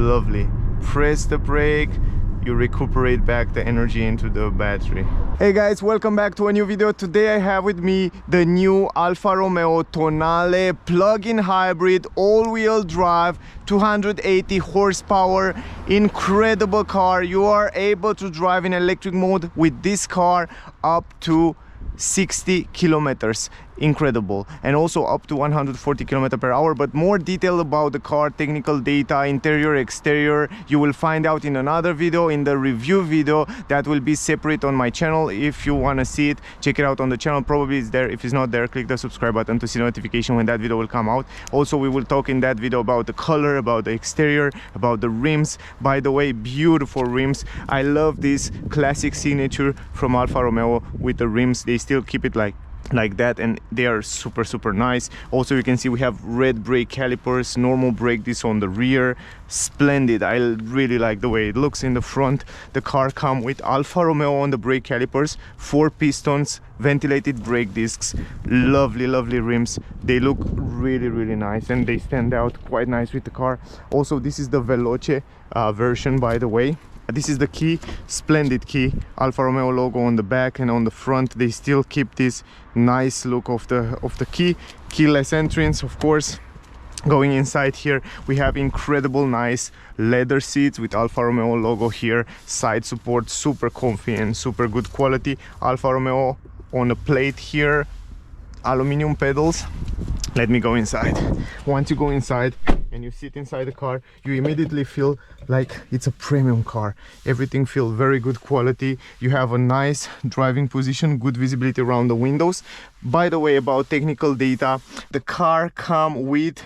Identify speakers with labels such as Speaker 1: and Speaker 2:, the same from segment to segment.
Speaker 1: lovely. Press the brake, you recuperate back the energy into the battery. Hey guys, welcome back to a new video. Today I have with me the new Alfa Romeo Tonale Plug-in Hybrid, all-wheel drive, 280 horsepower, incredible car. You are able to drive in electric mode with this car up to 60 kilometers. Incredible. And also up to 140 kilometers per hour. But more detail about the car, technical data, interior, exterior, you will find out in another video, in the review video that will be separate on my channel. If you want to see it, check it out on the channel. Probably it's there. If it's not there, click the subscribe button to see notification when that video will come out. Also, we will talk in that video about the color, about the exterior, about the rims. By the way, beautiful rims. I love this classic signature from Alfa Romeo with the rims. They still keep it like that, and they are super nice. Also, you can see we have red brake calipers, normal brake disc on the rear. Splendid. I really like the way it looks in the front. The car comes with Alfa Romeo on the brake calipers, 4 pistons, ventilated brake discs, lovely rims. They look really nice, and they stand out quite nice with the car. Also, this is the Veloce version, by the way. This is the key, splendid key, Alfa Romeo logo on the back, and on the front they still keep this nice look of the key. Keyless entrance, of course. Going inside here, we have incredible nice leather seats with Alfa Romeo logo here. Side support, super comfy and super good quality. Alfa Romeo on the plate here. Aluminum pedals. Let me go inside. Once you go inside and you sit inside the car, you immediately feel like it's a premium car. Everything feels very good quality. You have a nice driving position, good visibility around the windows. By the way, about technical data, the car comes with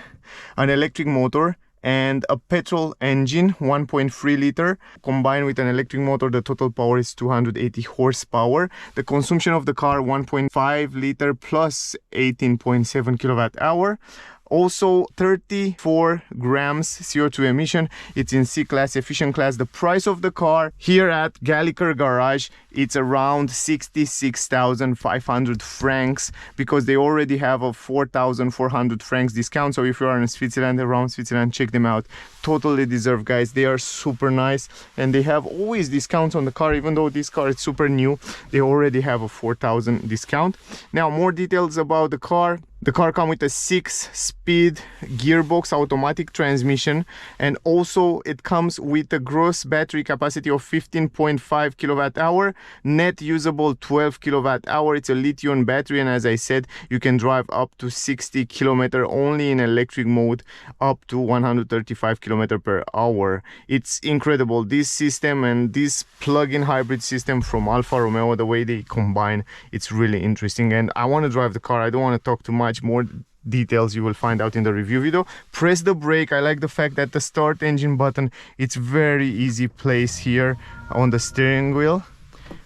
Speaker 1: an electric motor and a petrol engine, 1.3 liter. Combined with an electric motor, the total power is 280 horsepower. The consumption of the car, 1.5 liter plus 18.7 kilowatt hour. Also 34 grams CO2 emission. It's in C-class, efficient class. The price of the car here at Galliker Garage, it's around 66,500 francs, because they already have a 4,400 francs discount. So if you are in Switzerland, around Switzerland, check them out. Totally deserve, guys. They are super nice, and they have always discounts on the car. Even though this car is super new, they already have a 4,000 discount. Now, more details about the car. The car comes with a 6-speed gearbox automatic transmission, and also it comes with a gross battery capacity of 15.5 kilowatt hour, net usable 12 kilowatt hour. It's a lithium battery, and as I said, you can drive up to 60 kilometer only in electric mode, up to 135 kilometer per hour. It's incredible, this system and this plug-in hybrid system from Alfa Romeo, the way they combine, it's really interesting. And I want to drive the car. I don't want to talk too much. More details you will find out in the review video. Press the brake. I like the fact that the start engine button, it's very easy place here on the steering wheel.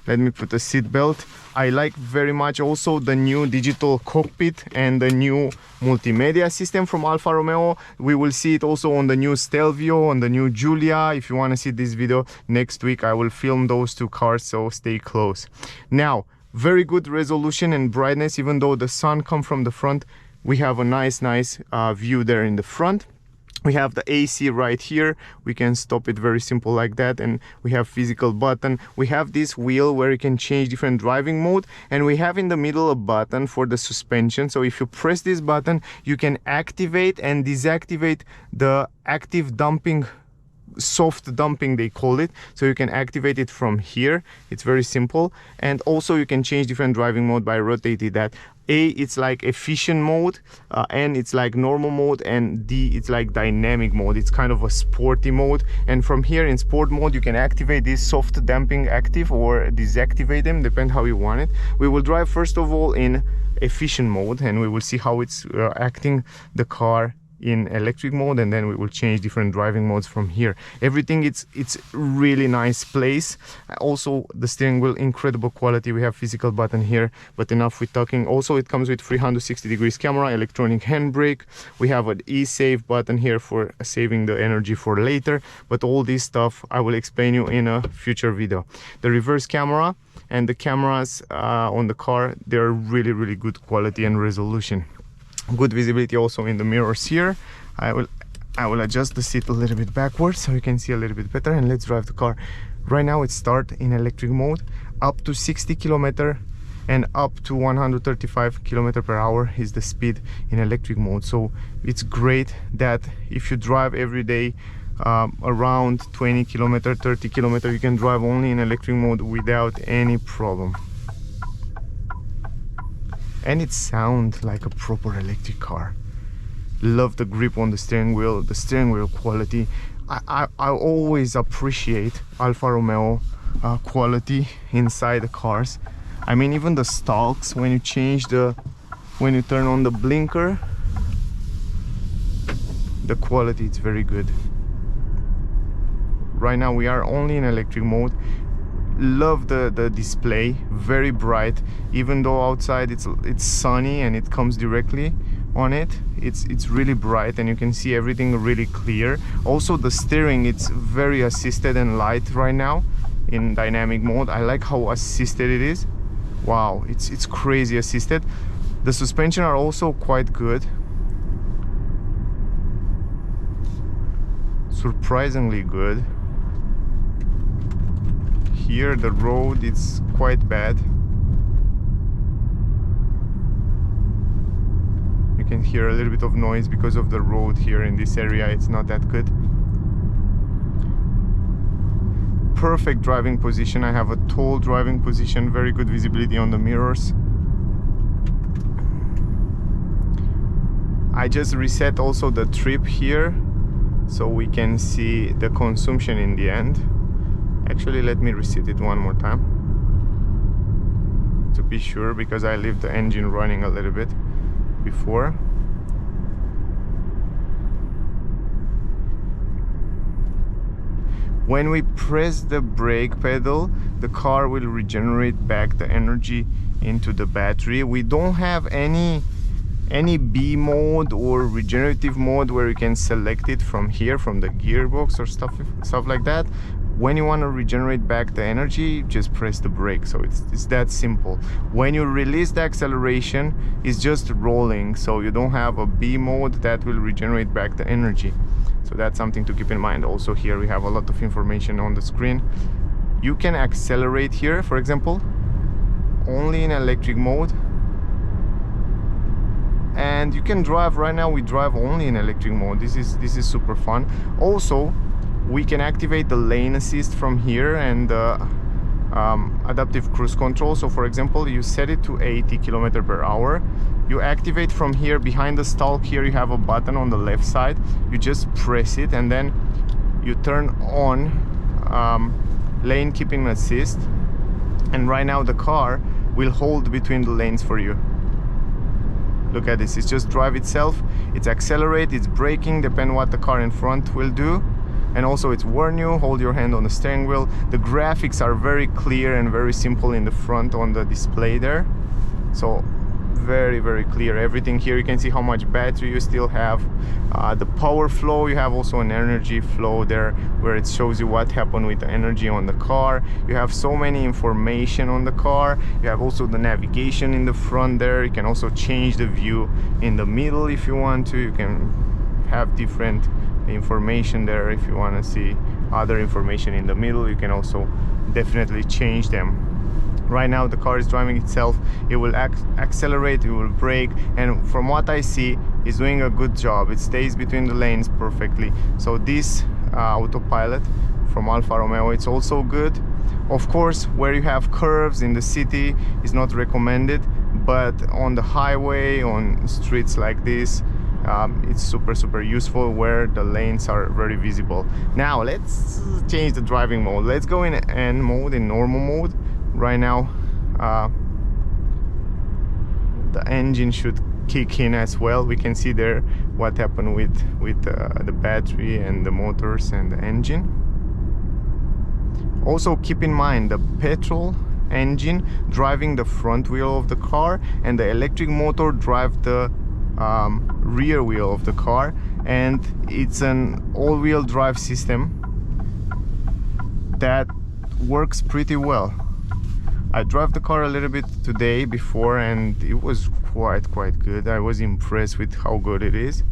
Speaker 1: Let me put a seat belt. I like very much also the new digital cockpit and the new multimedia system from Alfa Romeo. We will see it also on the new Stelvio, on the new Giulia. If you want to see this video next week, I will film those two cars, so stay close. Now, very good resolution and brightness. Even though the sun comes from the front, we have a nice view there in the front. We have the AC right here. We can stop it very simple like that, and we have physical button. We have this wheel where you can change different driving mode, and we have in the middle a button for the suspension. So if you press this button, you can activate and deactivate the active damping, soft damping they call it. So you can activate it from here. It's very simple. And also you can change different driving mode by rotating that. A, it's like efficient mode, N, it's like normal mode, and D, it's like dynamic mode. It's kind of a sporty mode. And from here in sport mode, you can activate this soft damping active or deactivate them, depend how you want it. We will drive first of all in efficient mode, and we will see how it's acting the car in electric mode, and then we will change different driving modes from here. Everything, it's really nice place. Also the steering wheel, incredible quality. We have physical button here, but enough with talking. Also it comes with 360 degrees camera, electronic handbrake. We have an e-save button here for saving the energy for later, but all this stuff I will explain you in a future video. The reverse camera and the cameras on the car, they're really good quality and resolution. Good visibility also in the mirrors here. I will I will adjust the seat a little bit backwards so you can see a little bit better, and let's drive the car. Right now it's start in electric mode, up to 60 kilometer and up to 135 kilometer per hour is the speed in electric mode. So it's great that if you drive every day around 20 kilometer, 30 kilometer, you can drive only in electric mode without any problem. And it sounds like a proper electric car. Love the grip on the steering wheel quality. I always appreciate Alfa Romeo quality inside the cars. I mean, even the stalks, when you turn on the blinker, the quality is very good. Right now we are only in electric mode. Love the display, very bright. Even though outside it's sunny and it comes directly on it, it's really bright and you can see everything really clear. Also the steering, it's very assisted and light right now in dynamic mode. I like how assisted it is. Wow, it's crazy assisted. The suspension are also quite good, surprisingly good. Here the road is quite bad. You can hear a little bit of noise because of the road here in this area. It's not that good. Perfect driving position. I have a tall driving position, very good visibility on the mirrors. I just reset also the trip here so we can see the consumption in the end. Actually, let me reset it one more time to be sure, because I leave the engine running a little bit before. When we press the brake pedal, the car will regenerate back the energy into the battery. We don't have any B mode or regenerative mode where you can select it from here, from the gearbox or stuff like that. When you want to regenerate back the energy, just press the brake. So it's that simple. When you release the acceleration, it's just rolling, so you don't have a B mode that will regenerate back the energy. So that's something to keep in mind. Also here we have a lot of information on the screen. You can accelerate here, for example, only in electric mode. And you can drive, right now we drive only in electric mode. This is super fun. Also, we can activate the lane assist from here and adaptive cruise control. So for example, you set it to 80 km per hour. You activate from here behind the stalk. Here you have a button on the left side. You just press it and then you turn on lane keeping assist. And right now the car will hold between the lanes for you. Look at this, it's just drive itself. It's accelerate, it's braking, depend what the car in front will do. And also it's warn you, hold your hand on the steering wheel. The graphics are very clear and very simple in the front on the display there. So very clear everything. Here you can see how much battery you still have, the power flow. You have also an energy flow there where it shows you what happened with the energy on the car. You have so many information on the car. You have also the navigation in the front there. You can also change the view in the middle if you want to. You can have different information there. If you want to see other information in the middle, you can also definitely change them. Right now the car is driving itself. It will accelerate, it will brake, and from what I see, it's doing a good job. It stays between the lanes perfectly. So this autopilot from Alfa Romeo, it's also good. Of course, where you have curves in the city is not recommended, but on the highway, on streets like this, it's super useful where the lanes are very visible. Now let's change the driving mode. Let's go in N mode, in normal mode. Right now the engine should kick in as well. We can see there what happened with the battery and the motors and the engine. Also keep in mind the petrol engine driving the front wheel of the car, and the electric motor drive the rear wheel of the car, and it's an all-wheel drive system that works pretty well. I drove the car a little bit today before and it was quite good. I was impressed with how good it is.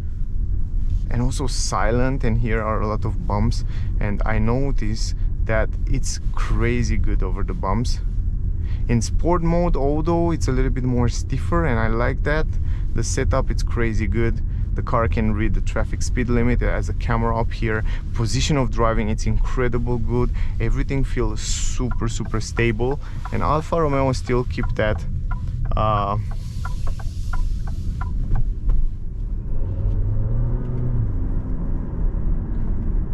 Speaker 1: and also silent, and here are a lot of bumps, and I notice that it's crazy good over the bumps. In sport mode, although it's a little bit more stiffer, and I like that, the setup, it's crazy good. The car can read the traffic speed limit. It has a camera up here. Position of driving, it's incredible good. Everything feels super stable, and Alfa Romeo still keep that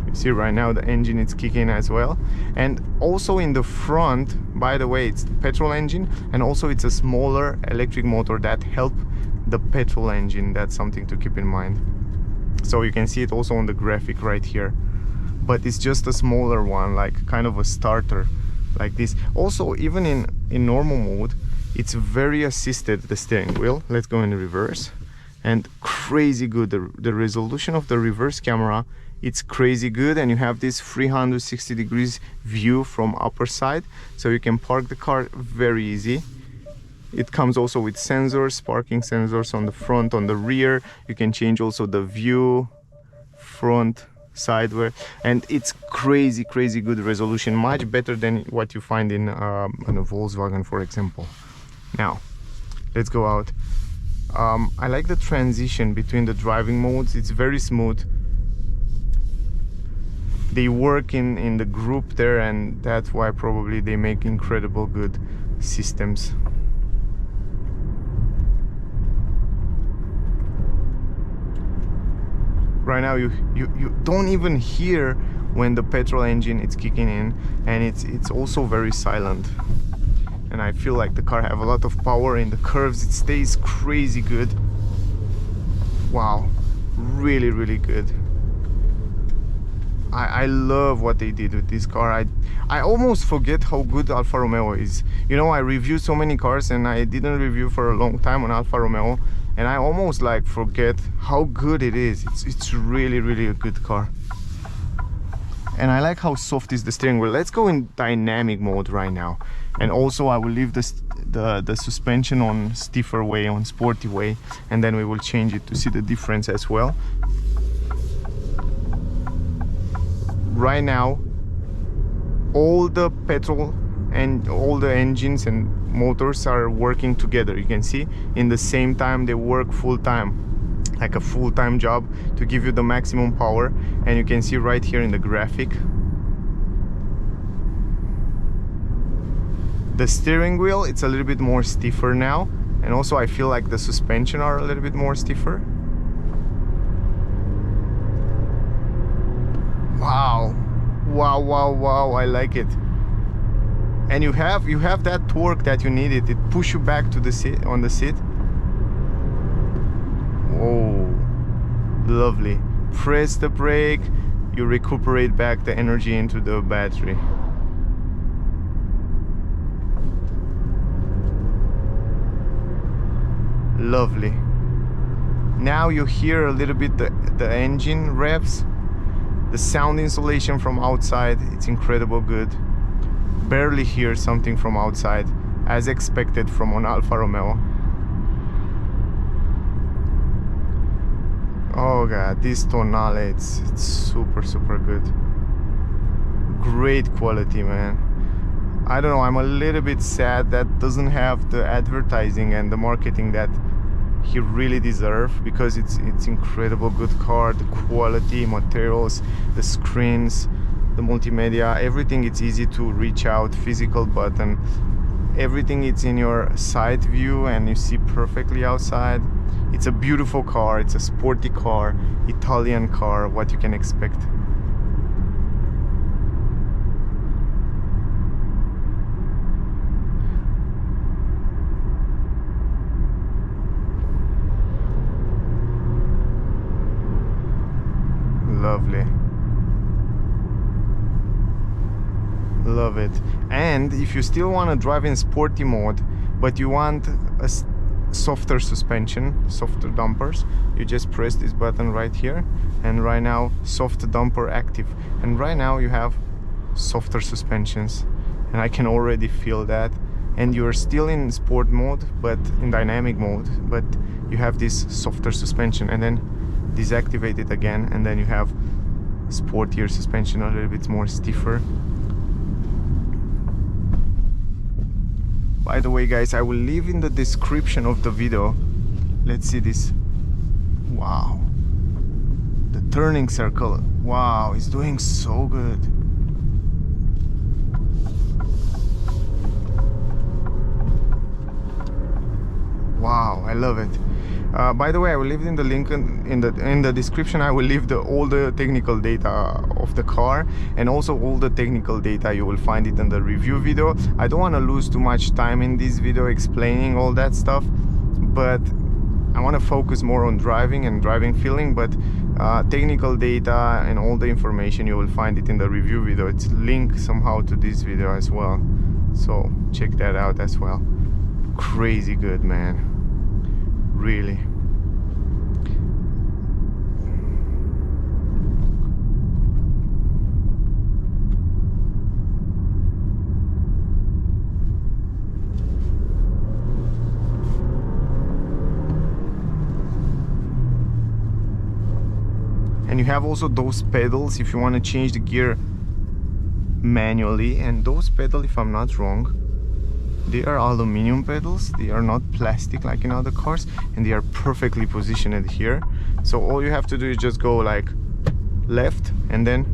Speaker 1: you see right now the engine is kicking as well. And also in the front, by the way, it's the petrol engine, and also it's a smaller electric motor that help the petrol engine. That's something to keep in mind. So you can see it also on the graphic right here, but it's just a smaller one, like kind of a starter like this. Also, even in normal mode, it's very assisted, the steering wheel. Let's go in reverse, and crazy good. The resolution of the reverse camera, it's crazy good, and you have this 360 degrees view from upper side, so you can park the car very easy. It comes also with sensors, parking sensors on the front, on the rear. You can change also the view, front, sideway, and it's crazy good resolution, much better than what you find in a Volkswagen, for example. Now let's go out. I like the transition between the driving modes. It's very smooth. They work in the group there, and that's why probably they make incredible good systems. Right now you don't even hear when the petrol engine is kicking in, and it's also very silent. And I feel like the car have a lot of power. In the curves it stays crazy good. Wow, really good. I love what they did with this car. I almost forget how good Alfa Romeo is. You know, I review so many cars, and I didn't review for a long time on Alfa Romeo, and I almost like forget how good it is. It's really a good car. And I like how soft is the steering wheel. Let's go in dynamic mode right now. And also I will leave the suspension on stiffer way, on sporty way, and then we will change it to see the difference as well. Right now, all the petrol and all the engines and motors are working together. You can see in the same time they work full time, like a full-time job to give you the maximum power. And you can see right here in the graphic, the steering wheel, it's a little bit more stiffer now, and also I feel like the suspension are a little bit more stiffer. Wow, I like it. And you have that torque that you needed. It push you back to the seat, on the seat. Whoa, lovely. Press the brake, you recuperate back the energy into the battery. Lovely. Now you hear a little bit the engine revs. The sound insulation from outside, it's incredible good. Barely hear something from outside, as expected from an Alfa Romeo. Oh god, this Tonale, it's super good. Great quality, man. I don't know, I'm a little bit sad that doesn't have the advertising and the marketing that he really deserves, because it's incredible good car. The quality, materials, the screens, the multimedia, everything, it's easy to reach out, physical button, everything, it's in your side view and you see perfectly outside. It's a beautiful car, it's a sporty car, Italian car, what you can expect. Lovely. Love it. And if you still want to drive in sporty mode, but you want a softer suspension, softer dampers, you just press this button right here, and right now soft damper active, and right now you have softer suspensions, and I can already feel that. And you're still in sport mode, but in dynamic mode, but you have this softer suspension. And then deactivate it again, and then you have sportier suspension, a little bit more stiffer. By the way guys, I will leave in the description of the video, let's see this. Wow, the turning circle, wow, it's doing so good. Wow, I love it. By the way, I will leave in the link in the description. I will leave all the technical data of the car, and also all the technical data you will find it in the review video. I don't want to lose too much time in this video explaining all that stuff, but I want to focus more on driving and driving feeling. But technical data and all the information you will find it in the review video. It's linked somehow to this video as well, so check that out as well. Crazy good, man, really. And you have also those pedals if you want to change the gear manually, and those pedals, if I'm not wrong, they are aluminum pedals. They are not plastic like in other cars, and they are perfectly positioned here. So all you have to do is just go like left and then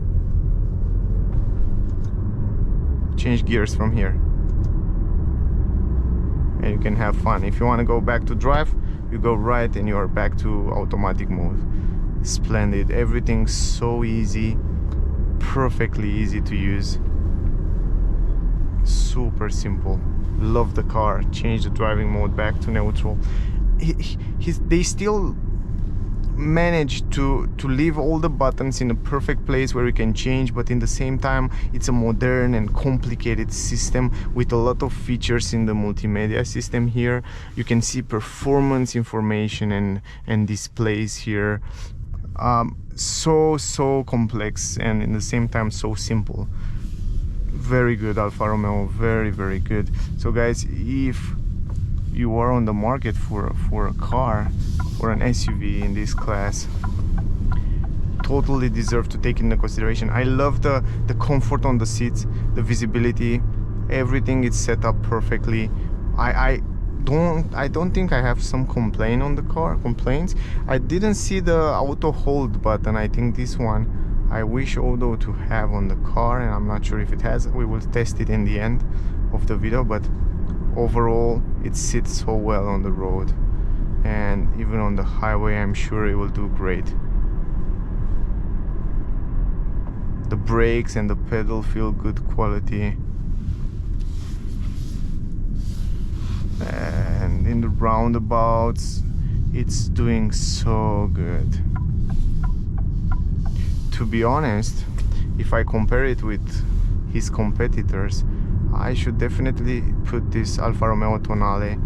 Speaker 1: change gears from here, and you can have fun. If you want to go back to drive, you go right and you are back to automatic mode. Splendid. Everything's so easy, perfectly easy to use, super simple. Love the car. Change the driving mode back to neutral. They still managed to leave all the buttons in a perfect place where you can change, but in the same time it's a modern and complicated system with a lot of features in the multimedia system here. You can see performance information and displays here. So complex, and in the same time so simple. Very good Alfa Romeo, very good. So guys, if you are on the market for a car, for an SUV in this class, totally deserve to take into consideration. I love the comfort on the seats, the visibility, everything is set up perfectly. I don't think I have some complaint on the car. Complaints, I didn't see the auto hold button. I think this one I wish although to have on the car, and I'm not sure if it has. We will test it in the end of the video, but overall it sits so well on the road, and even on the highway I'm sure it will do great. The brakes and the pedal feel good quality, and in the roundabouts it's doing so good. To be honest, if I compare it with his competitors, I should definitely put this Alfa Romeo Tonale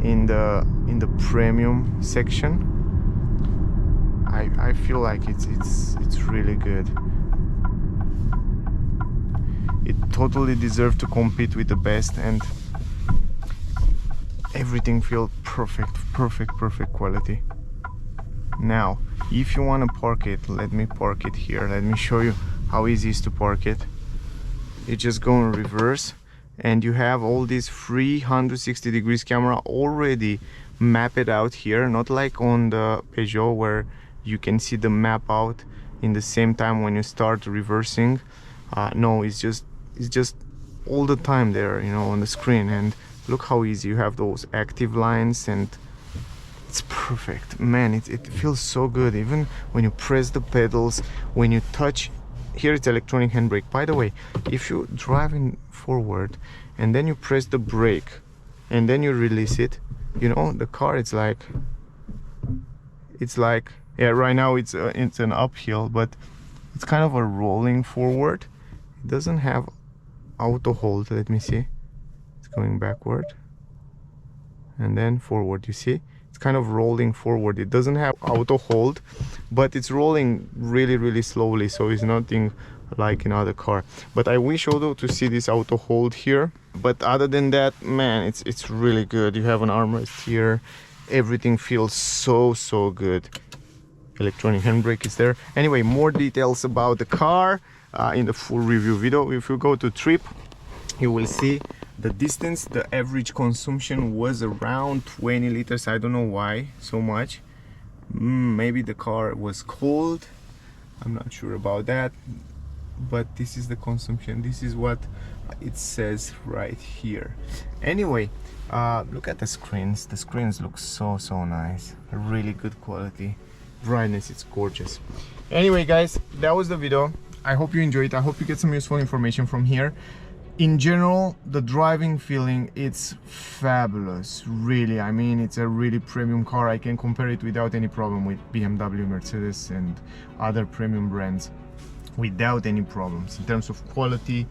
Speaker 1: in the premium section. I feel like it's really good. It totally deserves to compete with the best, and everything feels perfect quality. Now, if you want to park it, let me park it here. Let me show you how easy it is to park it. You just go in reverse, and you have all these 360 degrees camera already mapped out here, not like on the Peugeot where you can see the map out in the same time when you start reversing. No, it's just all the time there, you know, on the screen. And look how easy you have those active lines, and it's perfect, man. It feels so good. Even when you press the pedals, when you touch, here it's electronic handbrake. By the way, if you driving forward and then you press the brake and then you release it, you know, the car, it's like, yeah, right now it's an uphill, but it's kind of a rolling forward. It doesn't have auto hold. Let me see. It's going backward and then forward. You see, it's kind of rolling forward. It doesn't have auto hold, but it's rolling really slowly, so it's nothing like in other car. But I wish although to see this auto hold here. But other than that, man, it's really good. You have an armrest here. Everything feels so good. electronic handbrake is there. Anyway, more details about the car in the full review video. If you go to trip, you will see the distance. The average consumption was around 20 liters. I don't know why so much. Maybe the car was cold, I'm not sure about that, but this is the consumption. This is what it says right here. Anyway, look at the screens. The screens look so nice, really good quality, brightness, it's gorgeous. Anyway guys, that was the video. I hope you enjoyed it. I hope you get some useful information from here. In general, the driving feeling, it's fabulous, really. I mean, it's a really premium car. I can compare it without any problem with BMW, Mercedes and other premium brands without any problems. In terms of quality,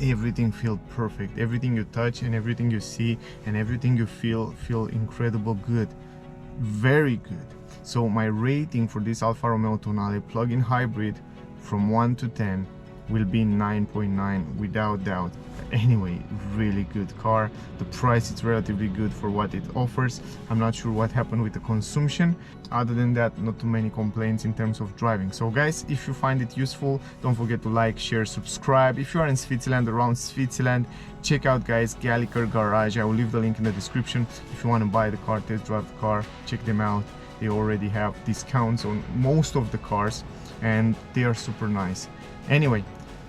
Speaker 1: everything feels perfect. Everything you touch and everything you see and everything you feel incredible good, very good. So my rating for this Alfa Romeo Tonale plug-in hybrid from 1 to 10 will be 9.9 without doubt. Anyway, really good car. The price is relatively good for what it offers. I'm not sure what happened with the consumption. Other than that, not too many complaints in terms of driving. So guys, if you find it useful, don't forget to like, share, subscribe. If you are in Switzerland, around Switzerland, check out guys Galliker Garage. I will leave the link in the description. If you want to buy the car, test drive the car, check them out. They already have discounts on most of the cars and they are super nice. Anyway,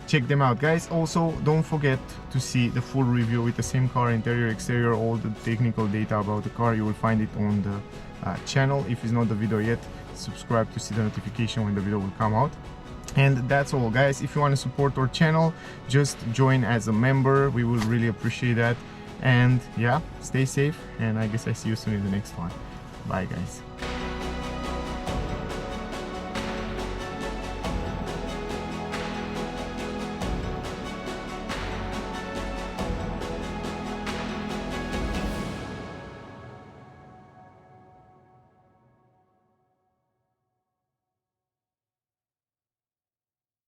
Speaker 1: check them out guys. Also, don't forget to see the full review with the same car, interior, exterior, all the technical data about the car. You will find it on the channel. If it's not the video yet, subscribe to see the notification when the video will come out. And that's all guys. If you want to support our channel, just join as a member. We will really appreciate that. And yeah, stay safe, and I guess I see you soon in the next one. Bye guys.